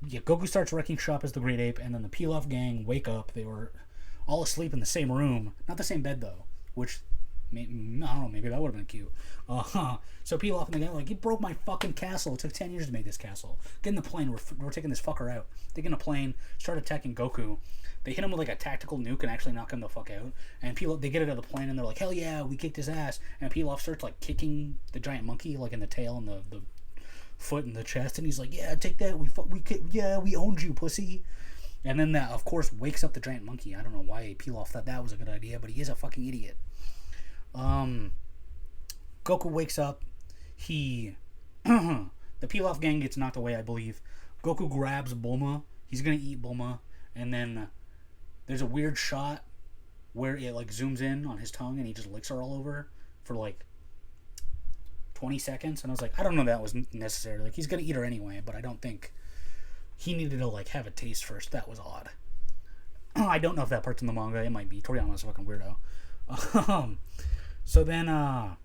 Yeah, Goku starts wrecking shop as the Great Ape, and then the Pilaf gang wake up. They were all asleep in the same room. Not the same bed, though, which, I don't know, maybe that would have been cute. So Pilaf and the gang are like, you broke my fucking castle. It took 10 years to make this castle. Get in the plane. We're taking this fucker out. They get in a plane, start attacking Goku. They hit him with like a tactical nuke and actually knock him the fuck out. And Pilaf, they get out of the plane and they're like, hell yeah, we kicked his ass. And Pilaf starts like kicking the giant monkey like in the tail and the foot and the chest. And he's like, yeah, take that. We owned you, pussy. And then that, of course, wakes up the giant monkey. I don't know why Pilaf thought that was a good idea, but he is a fucking idiot. Goku wakes up. The Pilaf gang gets knocked away, I believe. Goku grabs Bulma. He's gonna eat Bulma, and then there's a weird shot where it like zooms in on his tongue and he just licks her all over for like 20 seconds. And I was like, I don't know that was necessary. Like, he's gonna eat her anyway, but I don't think he needed to like have a taste first. That was odd. I don't know if that part's in the manga. It might be. Toriyama's a fucking weirdo. So then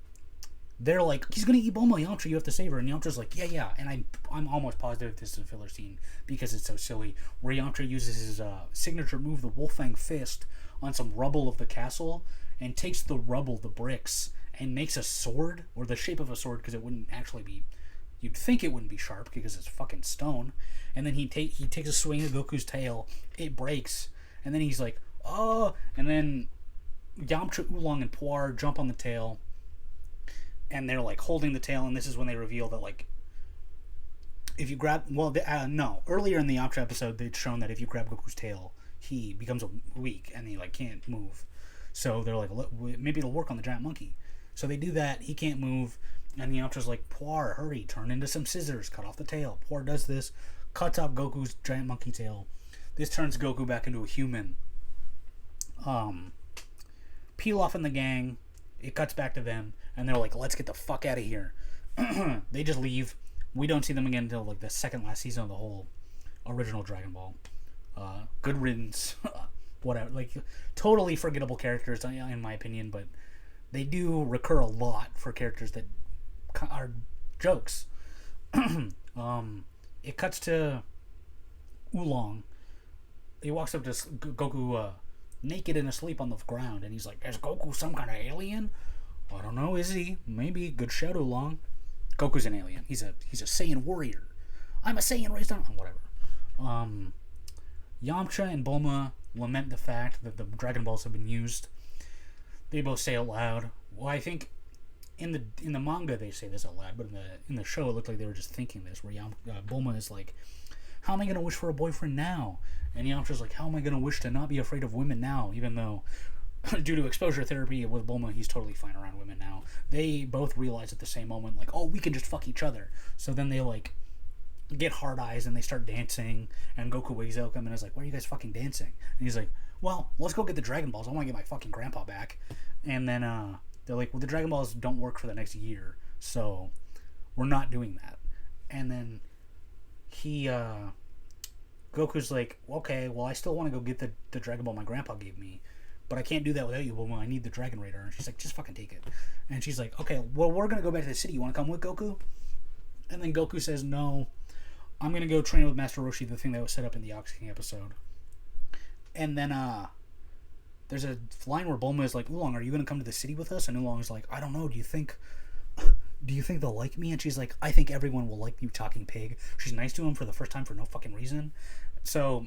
they're like, he's gonna eat Bulma, Yamcha, you have to save her. And Yamcha's like, yeah. And I'm almost positive this is a filler scene because it's so silly, where Yamcha uses his signature move, the Wolfang Fist, on some rubble of the castle and takes the rubble, the bricks, and makes a sword, or the shape of a sword, because it wouldn't actually be, you'd think it wouldn't be sharp because it's fucking stone. And then he takes a swing at Goku's tail, it breaks, and then he's like, oh, and then Yamcha, Oolong, and Puar jump on the tail, and they're like holding the tail, and this is when they reveal that like, if you grab, no, earlier in the Yamcha episode they'd shown that if you grab Goku's tail, he becomes weak and he like can't move. So they're like, maybe it'll work on the giant monkey. So they do that, he can't move, and the Yamcha's like, Puar, hurry, turn into some scissors, cut off the tail. Puar does this, cuts off Goku's giant monkey tail. This turns Goku back into a human. Pilaf and the gang, it cuts back to them, and they're like, let's get the fuck out of here. They just leave. We don't see them again until like the second last season of the whole original Dragon Ball. Good riddance. Whatever. Like, totally forgettable characters in my opinion, but they do recur a lot for characters that are jokes. It cuts to Oolong. He walks up to Goku naked and asleep on the ground, and he's like, is Goku some kind of alien? I don't know, is he? Maybe. Good shout, Oolong. Goku's an alien. He's a Saiyan warrior. I'm a Saiyan raised on... Whatever. Yamcha and Bulma lament the fact that the Dragon Balls have been used. They both say out loud. Well, I think in the manga they say this out loud, but in the show it looked like they were just thinking this, where Bulma is like, how am I going to wish for a boyfriend now? And Yamcha's like, how am I going to wish to not be afraid of women now, even though due to exposure therapy with Bulma, he's totally fine around women now. They both realize at the same moment, like, oh, we can just fuck each other. So then they, like, get hard eyes and they start dancing. And Goku wakes up and is like, why are you guys fucking dancing? And he's like, well, let's go get the Dragon Balls. I want to get my fucking grandpa back. And then they're like, well, the Dragon Balls don't work for the next year, so we're not doing that. And then Goku's like, okay, well, I still want to go get the Dragon Ball my grandpa gave me, but I can't do that without you, Bulma. I need the Dragon Raider. And she's like, just fucking take it. And she's like, okay, well, we're going to go back to the city. You want to come with, Goku? And then Goku says, no, I'm going to go train with Master Roshi, the thing that was set up in the Ox King episode. And then there's a line where Bulma is like, Oolong, are you going to come to the city with us? And Oolong's like, I don't know. Do you think they'll like me? And she's like, I think everyone will like you, talking pig. She's nice to him for the first time for no fucking reason. So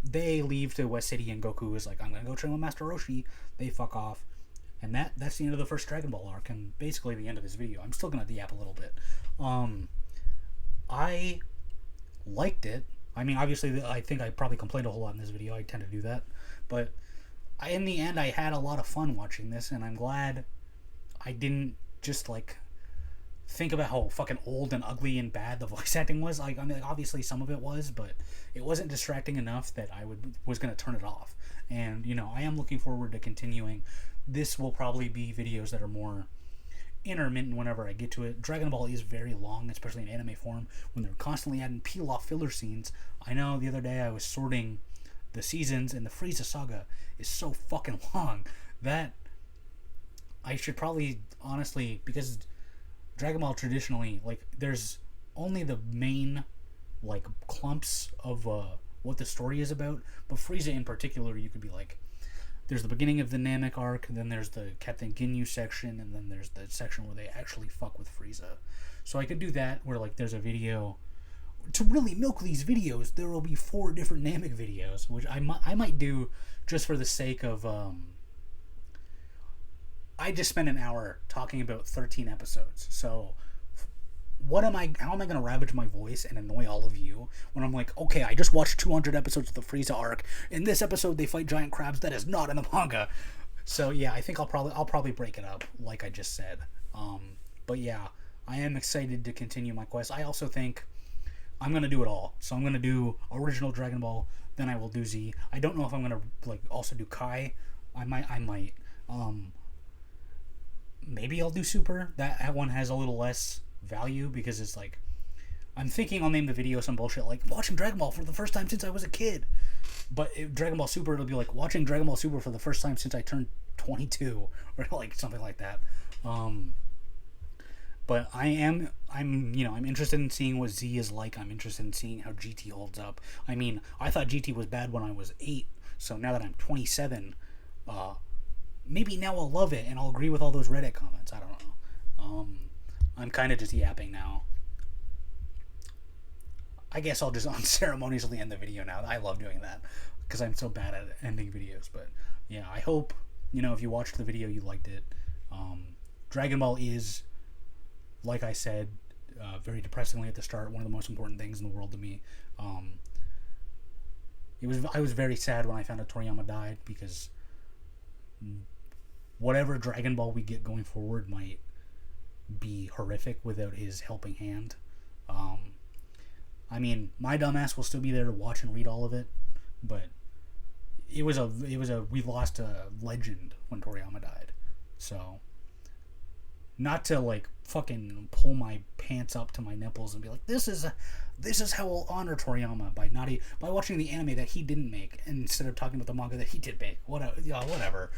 they leave to West City, and Goku is like, I'm going to go train with Master Roshi. They fuck off. And that's the end of the first Dragon Ball arc, and basically the end of this video. I'm still going to yap a little bit. I liked it. I mean, obviously, I think I probably complained a whole lot in this video. I tend to do that. But in the end, I had a lot of fun watching this, and I'm glad I didn't just, like, think about how fucking old and ugly and bad the voice acting was. Like, I mean, obviously some of it was, but it wasn't distracting enough that I was going to turn it off. And, you know, I am looking forward to continuing. This will probably be videos that are more intermittent whenever I get to it. Dragon Ball is very long, especially in anime form, when they're constantly adding Pilaf filler scenes. I know the other day I was sorting the seasons, and the Frieza saga is so fucking long that I should probably, honestly, because Dragon Ball traditionally, like, there's only the main, like, clumps of what the story is about, but Frieza in particular, you could be like, there's the beginning of the Namek arc, then there's the Captain Ginyu section, and then there's the section where they actually fuck with Frieza. So I could do that, where, like, there's a video. To really milk these videos, there will be 4 different Namek videos, which I might do just for the sake of, I just spent an hour talking about 13 episodes, so how am I going to ravage my voice and annoy all of you when I'm like, okay, I just watched 200 episodes of the Frieza arc. In this episode, they fight giant crabs. That is not in the manga. So yeah, I think I'll probably break it up, like I just said. But yeah, I am excited to continue my quest. I also think I'm gonna do it all. So I'm gonna do original Dragon Ball, then I will do Z. I don't know if I'm gonna, like, also do Kai. I might. Maybe I'll do Super. That one has a little less value because it's like, I'm thinking I'll name the video some bullshit like watching Dragon Ball for the first time since I was a kid. But Dragon Ball Super, it'll be like watching Dragon Ball Super for the first time since I turned 22, or like something like that. But I'm interested in seeing what Z is like. I'm interested in seeing how GT holds up. I mean, I thought GT was bad when I was 8, so now that I'm 27, maybe now I'll love it and I'll agree with all those Reddit comments. I don't know. I'm kind of just yapping now. I guess I'll just unceremoniously end the video now. I love doing that because I'm so bad at ending videos. But yeah, I hope, if you watched the video, you liked it. Dragon Ball is, like I said, very depressingly at the start, one of the most important things in the world to me. I was very sad when I found out Toriyama died, because whatever Dragon Ball we get going forward might be horrific without his helping hand. I mean, my dumbass will still be there to watch and read all of it, but we lost a legend when Toriyama died. So, not to like fucking pull my pants up to my nipples and be like, this is how we'll honor Toriyama by watching the anime that he didn't make instead of talking about the manga that he did make. Whatever.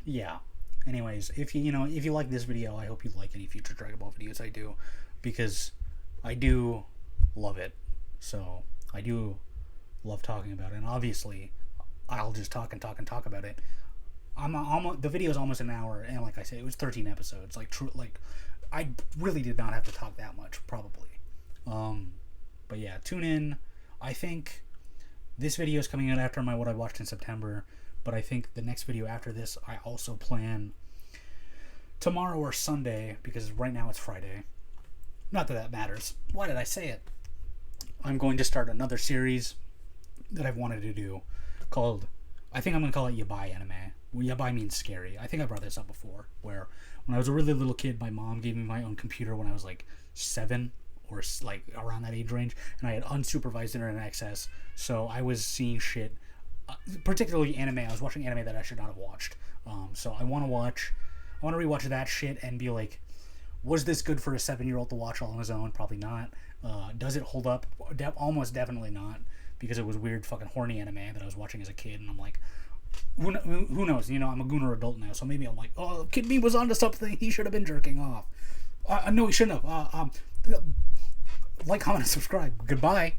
Yeah. Anyways, if you like this video, I hope you like any future Dragon Ball videos I do, because I do love it. So I do love talking about it, and obviously I'll just talk about it. The video is almost an hour, and like I said, it was 13 episodes. I really did not have to talk that much, probably. But yeah, tune in. I think this video is coming out after what I watched in September, but I think the next video after this, I also plan tomorrow or Sunday, because right now it's Friday. Not that matters. Why did I say it? I'm going to start another series that I've wanted to do called I think I'm gonna call it yabai anime. Well, yabai means scary. I think I brought this up before, where when I was a really little kid, my mom gave me my own computer when I was like 7 or like around that age range, and I had unsupervised internet access, so I was seeing shit, particularly anime. I was watching anime that I should not have watched. So I want to rewatch that shit and be like, was this good for a 7-year-old to watch all on his own? Probably not. Does it hold up? Almost definitely not, because it was weird fucking horny anime that I was watching as a kid, and I'm like, who knows? You know, I'm a gooner adult now, so maybe I'm like, oh, Kid Me was onto something. He should have been jerking off. No, he shouldn't have. Like, comment, and subscribe. Goodbye.